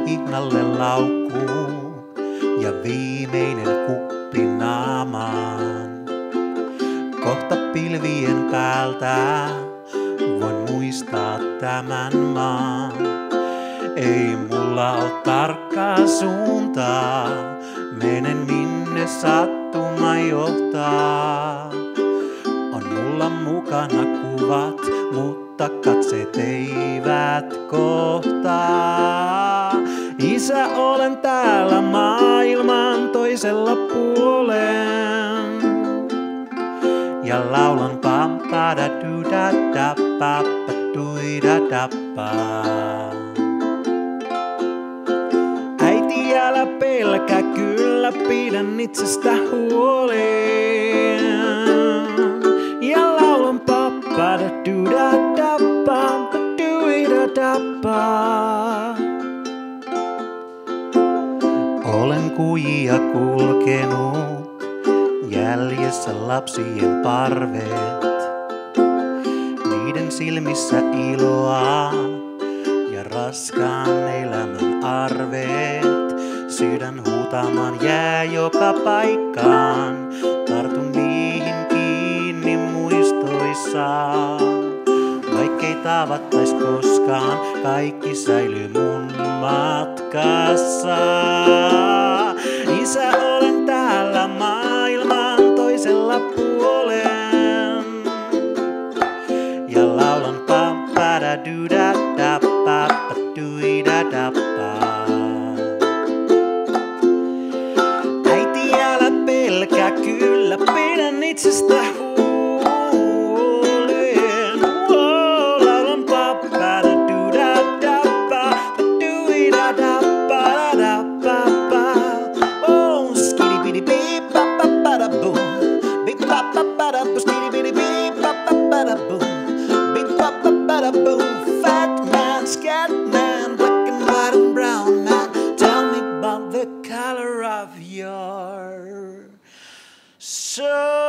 ihnalle laukkuu ja viimeinen kuppi naamaan. Kohta pilvien päältä voin muistaa tämän maan. Ei mulla oo tarkkaa suuntaa, menen minne sattuma johtaa. On mulla mukana kuvat, mutta katseet eivät kohtaa. Isä, olen täällä maailman toisella puolen ja laulan pampada duda da pappa duida dappa. Äiti, älä pelkää, kyllä pidän itsestä huolen ja laulan pappada duda da pappa duida dappa. Olen kujia kulkenut, jäljessä lapsien parvet. Niiden silmissä iloa ja raskaan elämän arvet. Sydän huutamaan jää joka paikkaan, tartun niihin kiinni muistoissaan. Vaikkei tavattais koskaan, kaikki säilyy mun matkassa. Isä, olen täällä maailman toisella puolen ja laulan pampada duda da pappa duida dappa. Äiti, älä pelkää, kyllä pidän itsestä huolen. Laulan pampada duda dappa duida dappa da dappa. Oh, skitty bitty beep papa bada boom, beep papa bada boom, skitty bitty beep papa bada boom, beep papa bada boom. Fat man, scat man, black and white and brown man, tell me about the color of your soul.